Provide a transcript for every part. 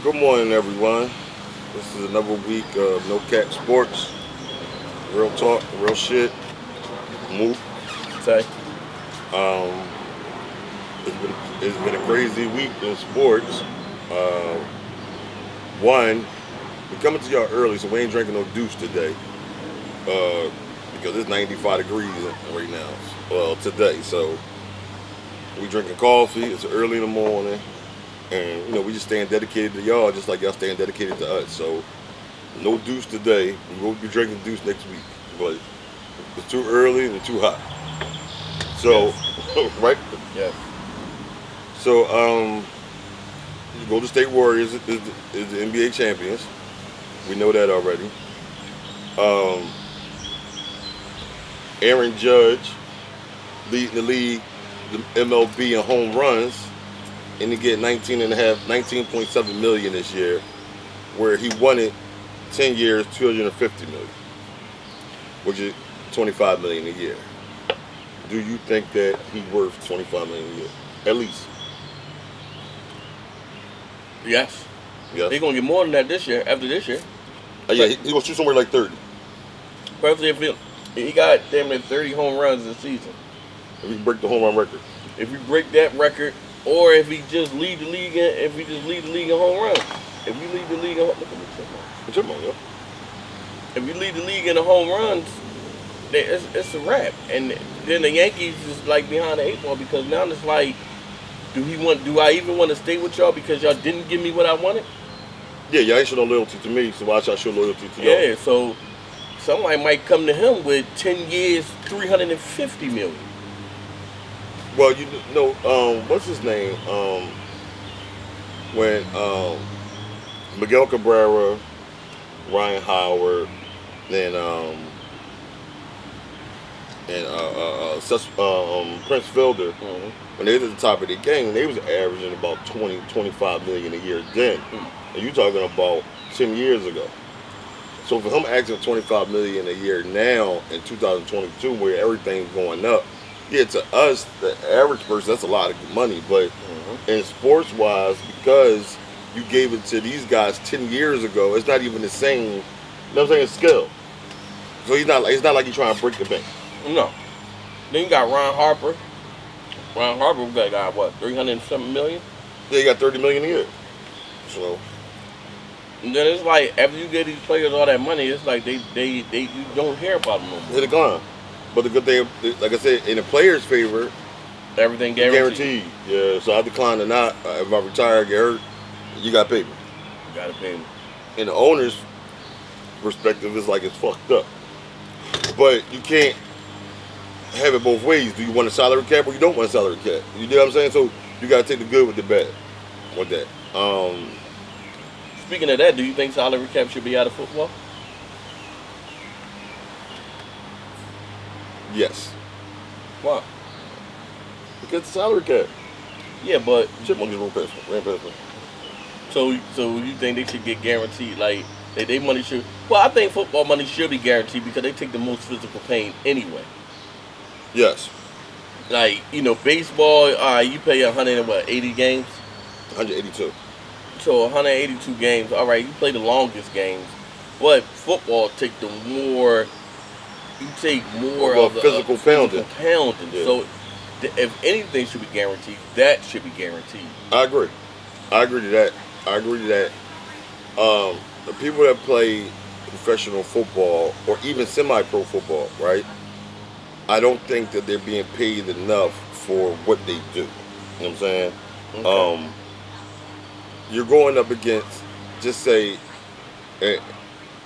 Good morning, everyone. This is another week of nocap sports. Real talk, real shit. Mook. Say, Um, it's been a crazy week in sports. Uh, one, we're coming to y'all early, so we ain't drinking no deuce today. Uh, because it's 95 degrees right now. Well, today, so we drinking coffee. It's early in the morning, and we just staying dedicated to y'all, just like y'all staying dedicated to us. So no deuce today. We will be drinking deuce next week, but it's too early and too hot. So, yes, right? yes. So, the Golden State Warriors is the NBA champions. We know that already. Um, Aaron Judge leading the league, the MLB in home runs, and he get 19.7 million this year, where he won it 10 years, 250 million, which is 25 million a year. Do you think that he's worth 25 million a year, at least? Yes. Yes. They're gonna get more than that this year. After this year, Yeah, he gonna shoot somewhere like 30 especially if he got damn near 30 home runs this season. if he break the home run record. If you break that record, or if he just lead the league in home runs, if you lead the league in look at me, What's your money, yo? if you lead the league in the home runs, then it's a wrap. And then the Yankees is like behind the eight ball because now it's like, do I even want to stay with y'all because y'all didn't give me what I wanted? Yeah, y'all ain't show no loyalty to me, so why should I show loyalty to y'all? Yeah, so somebody might come to him with 10 years, 350 million. Well, what's his name? When Miguel Cabrera, Ryan Howard, and Prince Fielder, when they was at the top of their game, they was averaging about 20, 25 million a year then. And you talking about 10 years ago. So for him asking 25 million a year now in 2022, where everything's going up, yeah, to us, the average person, that's a lot of money. But in sports wise, because you gave it to these guys 10 years ago, it's not even the same. You know what I'm saying? Skill. So it's not like he's trying to break the bank. No. Then you got Ron Harper. Ron Harper got what, 300 and something million? Yeah, you got 30 million a year. So And then it's like after you get these players all that money, it's like they you don't hear about them no more. hit a gone. But the good thing, like I said, in the player's favor, Everything guaranteed. Yeah. So I decline or not. If I retire, get hurt, you got to pay me. You gotta pay them. In the owner's perspective, it's like it's fucked up. But you can't have it both ways. Do you want a salary cap or you don't want a salary cap? You know what I'm saying? So you got to take the good with the bad with that. Speaking of that, do you think salary cap should be out of football? Yes. Why? Because the salary cap. Yeah, but Chipmunk just ran past me. so you think they should get guaranteed like they money should? Well, I think football money should be guaranteed because they take the most physical pain anyway. Yes. Like baseball, you play 180 games. 182. So 182 games. All right, you play the longest games, but football take the more. You take more Well, of the physical physical pounding. pounding. Yeah. So if anything should be guaranteed, that should be guaranteed. I agree. I agree to that. I agree to that. The people that play professional football or even semi-pro football, right? I don't think that they're being paid enough for what they do. You know what I'm saying? Okay. You're going up against, just say, a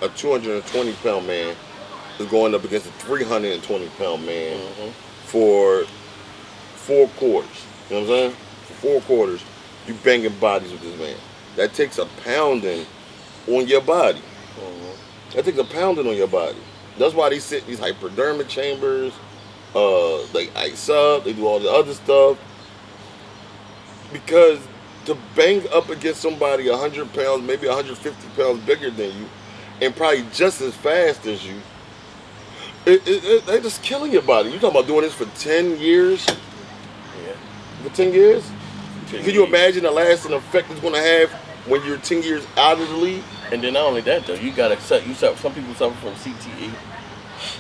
220-pound man is going up against a 320-pound man for 4 quarters. You know what I'm saying? For 4 quarters, you banging bodies with this man. That takes a pounding on your body. That takes a pounding on your body. That's why they sit in these hypodermic chambers. They ice up. They do all the other stuff. Because to bang up against somebody 100 pounds, maybe 150 pounds bigger than you, and probably just as fast as you, they're just killing your body. You talking about doing this for 10 years? Yeah. For 10 years? 10 Can you years. imagine the lasting effect it's going to have when you're 10 years out of the league. And then not only that though, you gotta some people suffer from CTE.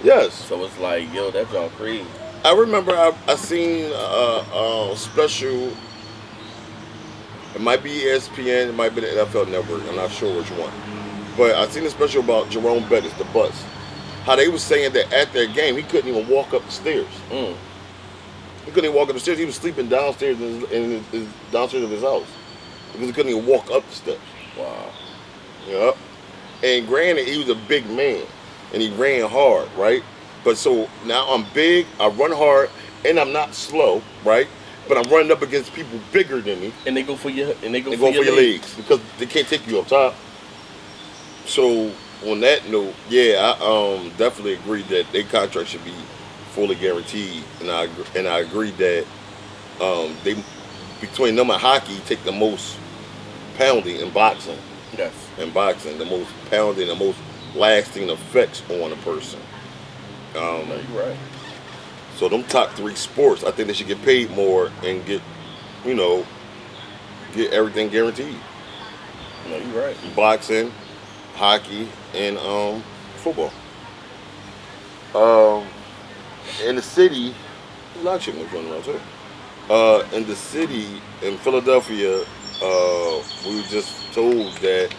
Yes. So it's like, yo, that's all crazy. I remember I seen a special. It might be ESPN, it might be the NFL Network. I'm not sure which one. But I seen a special about Jerome Bettis, the bus. How they was saying that at their game, he couldn't even walk up the stairs. He couldn't even walk up the stairs. He was sleeping downstairs in his downstairs of his house because he couldn't even walk up the steps. Wow. Yep. And granted, he was a big man, and he ran hard, right? But so now I'm big, I run hard, and I'm not slow, right? But I'm running up against people bigger than me. And they go for your your legs because they can't take you up top. So on that note, yeah, I definitely agree that their contract should be fully guaranteed, and I agree that they between them and hockey take the most pounding in boxing. Yes. In boxing, the most pounding, the most lasting effects on a person. No, you're right. So them top 3 sports, I think they should get paid more and get everything guaranteed. No, you're right. Boxing, hockey, and football. In the city, a lot of shit was running around too. In the city, in Philadelphia, we were just told that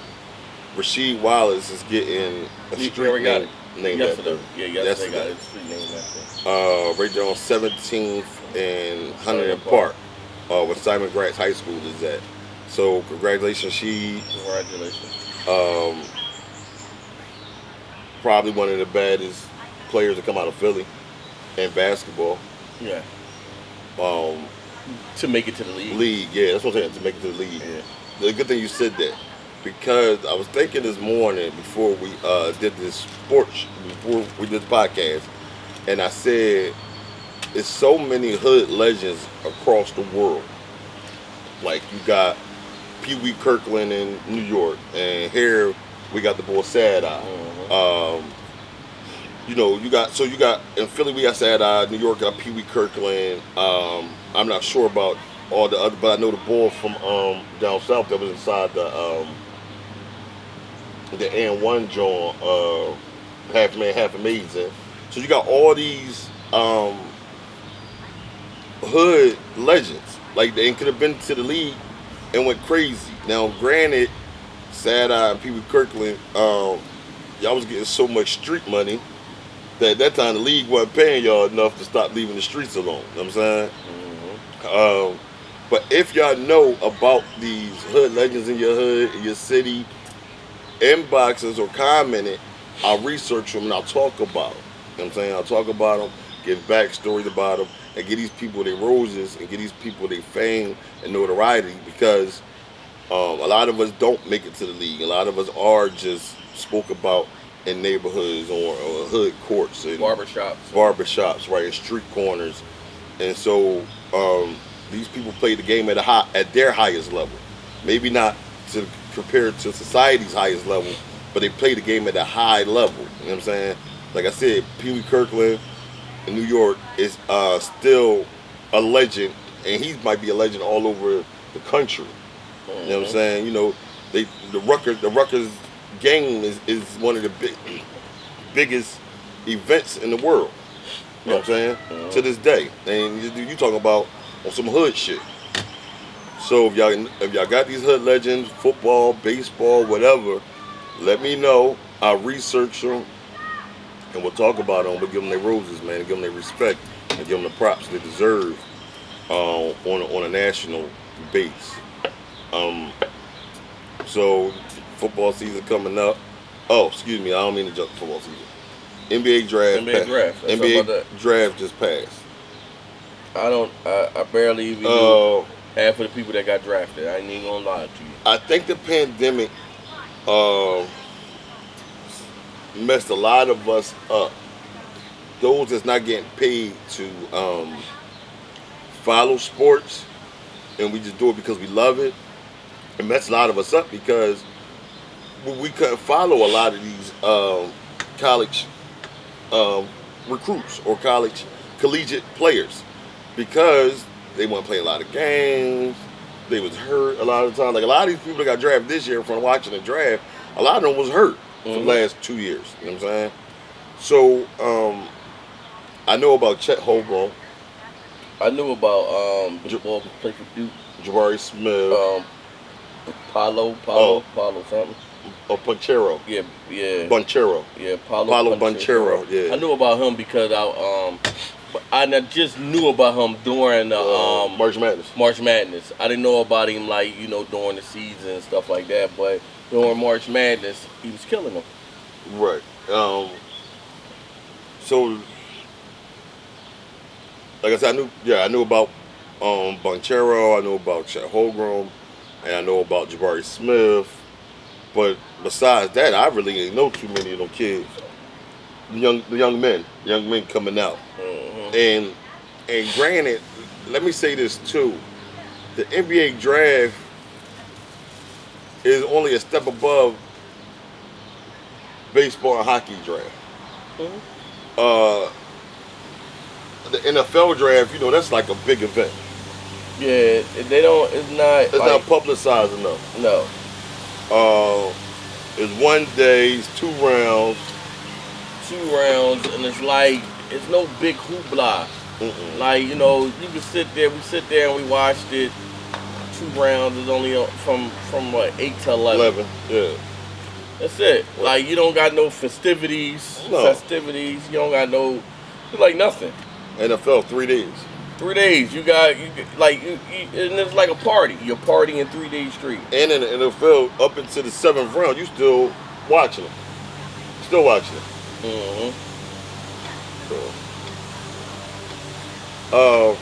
Rasheed Wallace is getting a street name named after him. Yeah, yesterday got his street name after him. Right there on 17th and Huntington Park, where Simon Gratz High School is at. So congratulations, Sheed. Congratulations. Probably one of the baddest players to come out of Philly in basketball. Yeah. To make it to the league. Yeah, that's what I'm saying, to make it to the league. Yeah. The good thing you said that, because I was thinking this morning before we did this before we did the podcast, and I said, it's so many hood legends across the world. Like you got Pee Wee Kirkland in New York, and here we got the boy Sad Eye. Mm-hmm. You got in Philly we got Sad Eye, New York got Pee Wee Kirkland. I'm not sure about all the other, but I know the boy from down south that was inside the N1 joint, Half Man, Half Amazing. So you got all these hood legends, like they could have been to the league and went crazy. Now, granted, Sad Eye and Pee Wee Kirkland, y'all was getting so much street money that at that time the league wasn't paying y'all enough to stop leaving the streets alone. You know what I'm saying? Mm-hmm. But if y'all know about these hood legends in your hood, in your city, inboxes or comment it, I'll research them and I'll talk about them. You know what I'm saying? I'll talk about them, give backstories about them, and give these people their roses and give these people their fame and notoriety, because a lot of us don't make it to the league. A lot of us are just spoke about in neighborhoods or hood courts and barbershops, right, in street corners. And so these people play the game at their highest level. Maybe not to compare to society's highest level, but they play the game at a high level. You know what I'm saying? Like I said, Pee Wee Kirkland in New York is still a legend, and he might be a legend all over the country. You know what I'm saying? You know, the Rutgers game is one of the biggest events in the world. You know what I'm saying? To this day. And you talking about on some hood shit. So if y'all got these hood legends, football, baseball, whatever, let me know. I'll research them and we'll talk about them. We'll give them their roses, man, and give them their respect and give them the props they deserve on a national base. So football season coming up. Oh, excuse me, I don't mean to jump to football season. NBA draft. NBA draft just passed. I barely even knew half of the people that got drafted. I ain't even gonna lie to you. I think the pandemic messed a lot of us up. Those that's not getting paid to follow sports, and we just do it because we love it. It messed a lot of us up because we couldn't follow a lot of these college recruits or collegiate players because they weren't playing a lot of games. they was hurt a lot of the time. Like a lot of these people that got drafted this year from watching the draft, a lot of them was hurt for the last 2 years. You know what I'm saying? So I know about Chet Holmgren, I knew about the ball play for Duke. Jabari Smith, Paulo something. Banchero. Yeah. Banchero. Yeah, Paulo Banchero. Yeah. I knew about him because I just knew about him during the March Madness. March Madness. I didn't know about him like during the season and stuff like that. But during March Madness, he was killing them. Right. So, like I said, I knew about Banchero. I knew about Chet Holmgren, and I know about Jabari Smith. But besides that, I really ain't know too many of them kids. The young men coming out. And granted, let me say this too: the NBA draft is only a step above baseball and hockey draft. The NFL draft, that's like a big event. Yeah, they don't. It's not. It's not publicized enough. No. It's 1 day, it's 2 rounds. 2 rounds, and it's like it's no big hoopla. Like you can sit there. We sit there and we watched it. 2 rounds is only from what 8 to 11. Yeah. That's it. Like you don't got no festivities. You don't got no. It's like nothing. NFL 3 days. 3 days. You and it's like a party. You're partying 3 days straight. And in the NFL, up into the 7th round, you still watching it. Still watching it. So,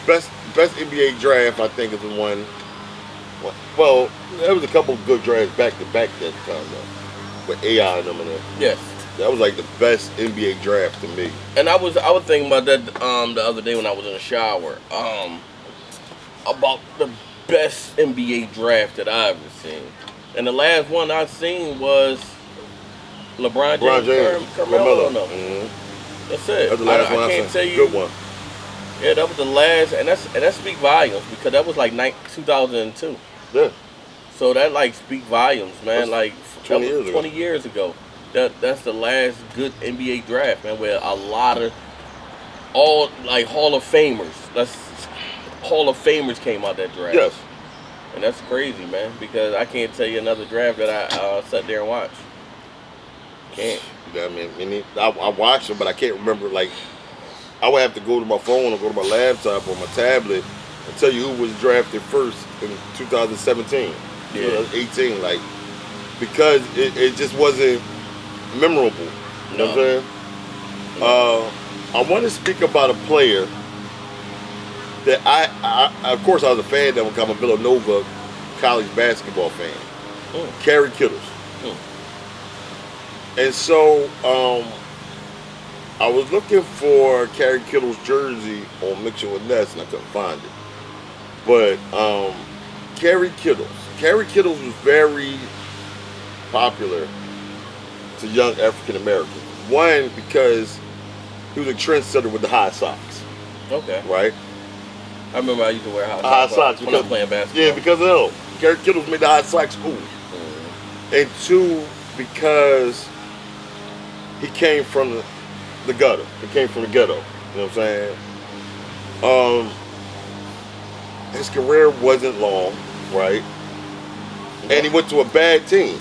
best NBA draft, I think, is the one. Well, there was a couple of good drafts back to back that time though, with AI and them in there. Yes. That was like the best NBA draft to me. And I was thinking about that the other day when I was in the shower. About the best NBA draft that I've ever seen. And the last one I seen was LeBron James. Carmelo. No. That's it. That's the last one I can't tell you. Good one. Yeah, that was the last, and that speak volumes because that was like 2002. Yeah. So that like speak volumes, man. That's like 20 years ago. That's the last good NBA draft, man, where a lot of all like Hall of Famers. Hall of Famers came out that draft. Yes. And that's crazy, man, because I can't tell you another draft that I sat there and watched. Can't. I mean, I watched them, but I can't remember. Like, I would have to go to my phone or go to my laptop or my tablet and tell you who was drafted first in 2017, 2018, like, because it just wasn't memorable. You know what I'm saying? I want to speak about a player that I of course, I was a fan of him. I'm a Villanova college basketball fan. Kerry Kittles. And so I was looking for Kerry Kittles' jersey on Mitchell and Ness, and I couldn't find it. But Kerry Kittles was very popular to young African Americans. One, because he was a trendsetter with the high socks. Okay. Right? I remember I used to wear high socks when I was playing basketball. Yeah, because of him. Kerry Kittles made the high socks cool. And 2, because he came from the gutter. He came from the ghetto. You know what I'm saying? His career wasn't long, right? And he went to a bad team.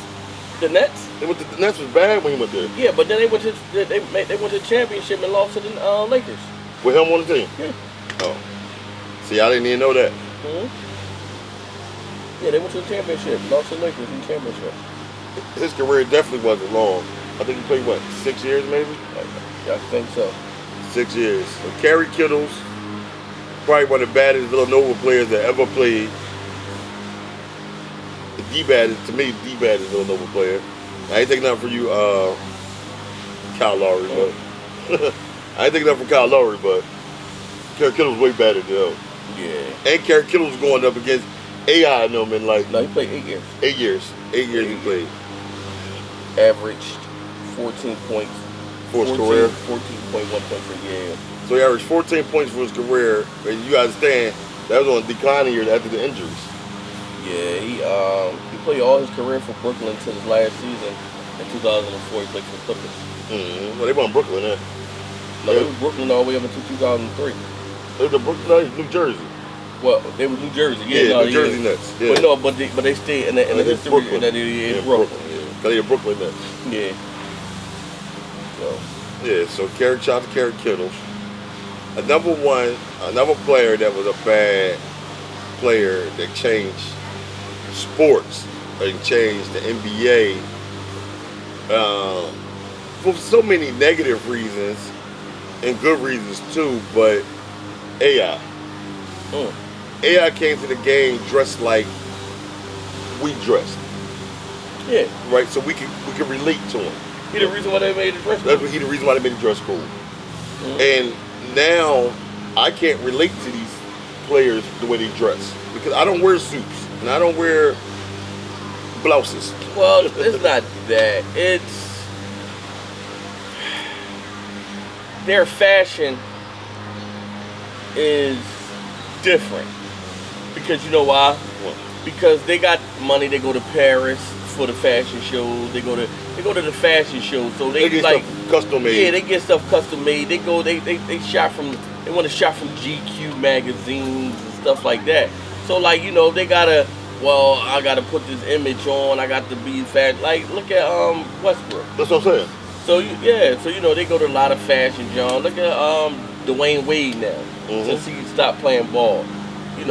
The Nets? The Nets was bad when he went there. Yeah, but then they went to the championship and lost to the Lakers. With him on the team? Yeah. Oh. See, I didn't even know that. Yeah, they went to the championship, lost to the Lakers in the championship. His career definitely wasn't long. I think he played, 6 years maybe? I think so. 6 years. So Kerry Kittles, probably one of the baddest Villanova players that ever played. The baddest Villanova player. I ain't taking nothing for you, Kyle Lowry, but I ain't taking nothing for Kyle Lowry, but Kerry Kittles way better than him. Yeah. And Kerry Kittles was going up against AI and them in No, he played 8 years. 8 years. 8 years he played. Averaged 14 points. For his career? 14.1 points per year. So he averaged 14 points for his career. And you understand, That was on declining years after the injuries. Yeah, he played all his career for Brooklyn until his last season in 2004. He played for the Clippers. Well, they won Brooklyn then. No, they was Brooklyn all the way up until 2003. They was the Brooklyn, New Jersey. Well, they was New Jersey. Yeah, New Jersey Nets. Yeah. But no, but they stayed in the history Brooklyn. that they in Brooklyn. Yeah, because they're Brooklyn Nets. Yeah. So. Yeah, so shout out to Kerry Kittles. Another player that was a bad player that changed sports and changed the NBA for so many negative reasons and good reasons too, but AI. AI came to the game dressed like we dressed. Yeah. Right? So we can relate to him. He the reason why they made the dress code. He the reason why they made the dress code. And now I can't relate to these players the way they dress because I don't wear suits and I don't wear blouses. Well, it's not that. It's their fashion is different because you know why? What? Because they got money. They go to Paris for the fashion shows. They go to the fashion shows. So they get like stuff custom made. Yeah, they get stuff custom made. They go. They shot from. They want to shot from GQ magazines and stuff like that. So like they gotta. Well, I gotta put this image on. I got to be fat. Like look at Westbrook. That's what I'm saying. So so they go to a lot of fashion, John. Look at Dwayne Wade now since he stopped playing ball. He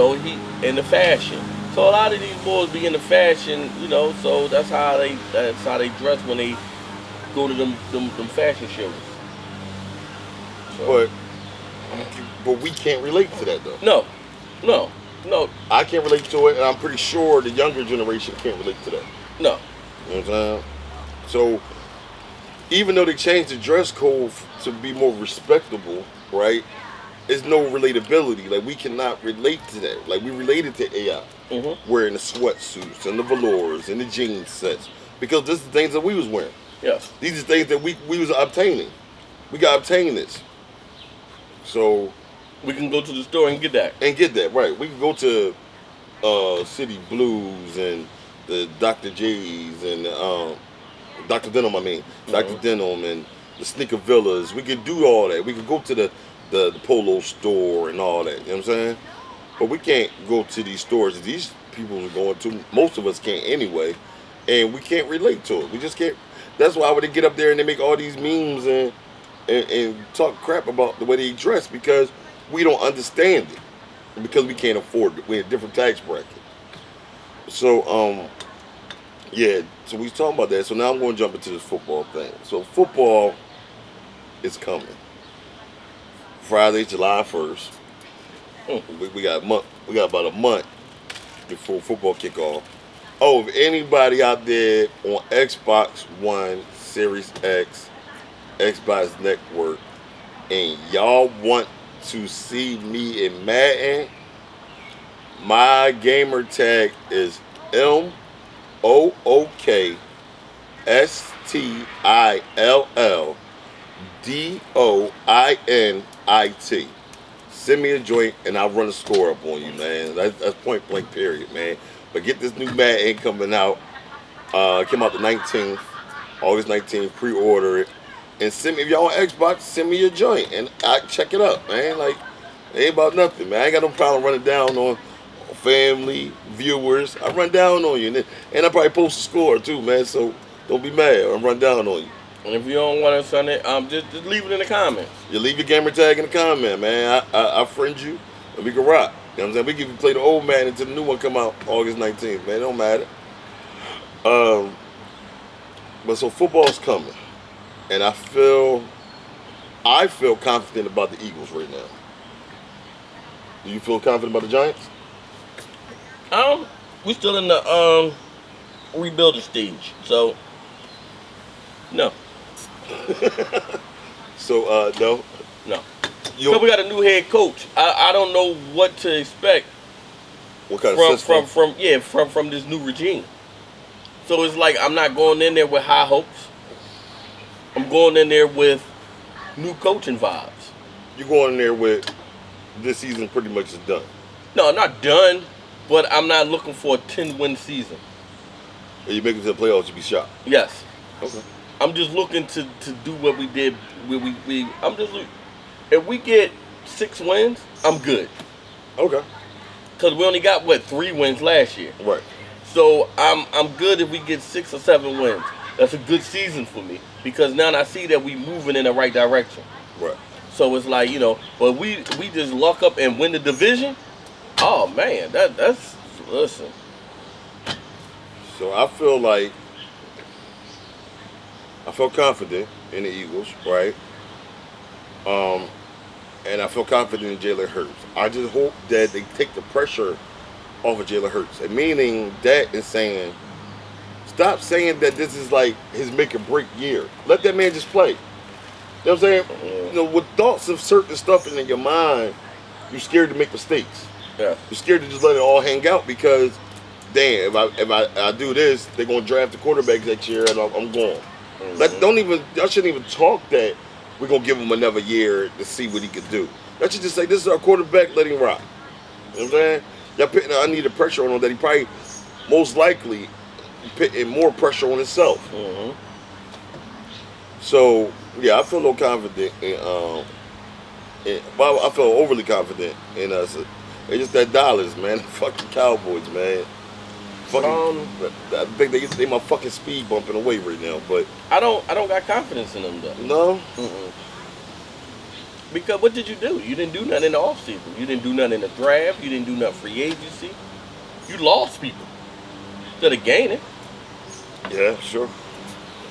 in the fashion. So a lot of these boys be in the fashion, so that's how they dress when they go to them fashion shows. So. But we can't relate to that though. No. I can't relate to it, and I'm pretty sure the younger generation can't relate to that. No. You know what I'm saying? So even though they changed the dress code to be more respectable, right? There's no relatability. Like we cannot relate to that. Like we related to AI. Wearing the sweatsuits and the velours and the jean sets because this is the things that we was wearing. Yeah. These are things that we was obtaining. We got to obtain this. So we can go to the store and get that. Right. We can go to City Blues and the Dr. J's and Dr. Denim. Dr. Denim and the Sneaker Villas. We could do all that. We could go to the Polo store and all that. You know what I'm saying? But we can't go to these stores that these people are going to. Most of us can't anyway. And we can't relate to it. We just can't. That's why when they get up there and they make all these memes and talk crap about the way they dress because we don't understand it. And because we can't afford it. We're in a different tax bracket. So, so we talking about that. So now I'm going to jump into this football thing. So football is coming. Friday, July 1st. We got about a month before football kickoff. Oh, if anybody out there on Xbox One, Series X, Xbox Network, and y'all want to see me in Madden, my gamer tag is MOOKSTILLDOINIT. Send me a joint and I'll run a score up on you, man. That's point blank period, man. But get this new Madden coming out. It came out the 19th, August 19th. Pre-order it and send me. If y'all on Xbox, send me your joint and I check it up, man. Like it ain't about nothing, man. I ain't got no problem running down on family, viewers. I run down on you, and I probably post a score too, man. So don't be mad. I run down on you. And if you don't want to send it, just leave it in the comments. You leave your gamer tag in the comment, man. I friend you, and we can rock. You know what I'm saying? We can play the old man until the new one come out August 19th, man. It don't matter. But so football's coming, and I feel confident about the Eagles right now. Do you feel confident about the Giants? We still in the rebuilding stage, so no. So no. So we got a new head coach. I don't know what to expect. What kind of system? From this new regime. So it's like I'm not going in there with high hopes. I'm going in there with new coaching vibes. You're going in there with this season pretty much is done. No, not done, but I'm not looking for a 10-win season. If you make it to the playoffs, you be shocked. Yes. Okay. I'm just looking to do what we did. If we get 6 wins, I'm good. Okay. Because we only got, 3 wins last year. Right. So I'm good if we get 6 or 7 wins. That's a good season for me. Because now I see that we moving in the right direction. Right. So it's like, but we just luck up and win the division. Oh man, that's listen. So I feel like I feel confident in the Eagles, right? And I feel confident in Jalen Hurts. I just hope that they take the pressure off of Jalen Hurts. And meaning that is saying, stop saying that this is like his make or break year. Let that man just play. You know what I'm saying? With thoughts of certain stuff in your mind, you're scared to make mistakes. Yeah. You're scared to just let it all hang out because, damn, if I do this, they're gonna draft the quarterback next year, and I'm gone. Y'all shouldn't even talk that we're gonna give him another year to see what he can do. Y'all should just say this is our quarterback, let him rock. You know what I'm saying? Y'all putting uneeded pressure on him that he probably most likely putting more pressure on himself. Mm-hmm. So yeah, I feel no confident well, I feel overly confident in us. It's just that dollars, man. Fucking Cowboys, man. Fucking, I think they my fucking speed bumping away right now, but I don't got confidence in them though. No. Mm-mm. Because what did you do? You didn't do nothing in the offseason. You didn't do nothing in the draft. You didn't do nothing free agency. You lost people instead of gaining. Yeah, sure.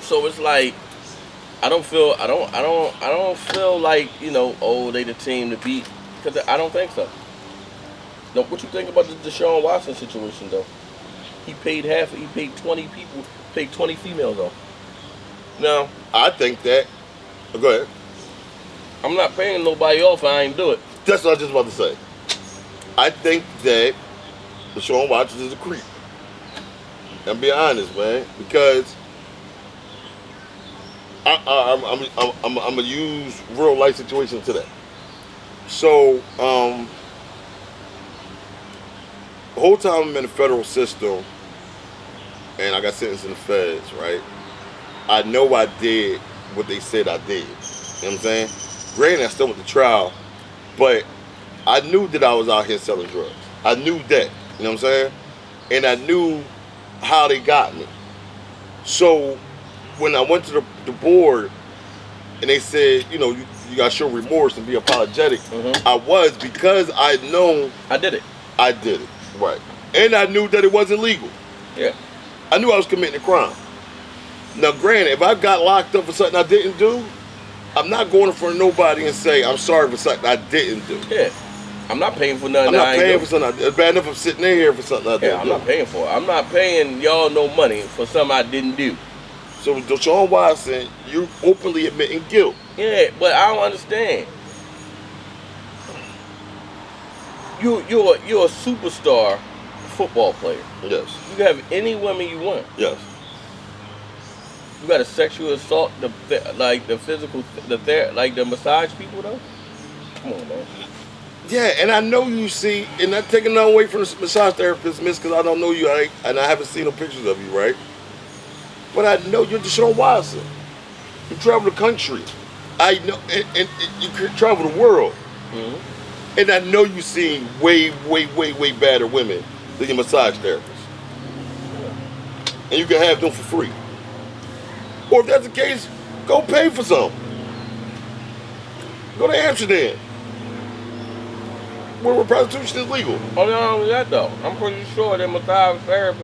So it's like I don't feel like they the team to beat, because I don't think so. No, what you think about the Deshaun Watson situation though? He paid 20 people, paid 20 females off. Now I think that. Go ahead. I'm not paying nobody off. I ain't do it. That's what I was just about to say. I think that Deshaun Watson is a creep. I'm being honest, man, because I'm gonna use real life situation today. So the whole time I'm in the federal system, and I got sentenced in the feds, right? I know I did what they said I did. You know what I'm saying? Granted, I still went to trial, but I knew that I was out here selling drugs. I knew that. You know what I'm saying? And I knew how they got me. So when I went to the board and they said, you got to show remorse and be apologetic, I was, because I know I did it. I did it, right. And I knew that it wasn't legal. Yeah. I knew I was committing a crime. Now, granted, if I got locked up for something I didn't do, I'm not going in front of nobody and say I'm sorry for something I didn't do. Yeah. I'm not paying for nothing. I'm not paying for something. It's bad enough I'm sitting in here for something I didn't do. I'm not paying for it. I'm not paying y'all no money for something I didn't do. So Deshaun Watson, you openly admitting guilt. Yeah, but I don't understand. You're a superstar football player. Yes. You can have any woman you want. Yes. You got a sexual assault, the physical, the massage people though. Come on, man. Yeah, and I know you see, and not taking nothing away from the massage therapist, miss, because I don't know you, and I haven't seen no pictures of you, right? But I know you're Deshaun Watson. You travel the country. I know, and you travel the world. Mm-hmm. And I know you've seen way, way, way, way badder women than your massage therapist. And you can have them for free. Or if that's the case, go pay for some. Go to Amsterdam, where prostitution is legal. Oh, not only that though, I'm pretty sure that massage therapy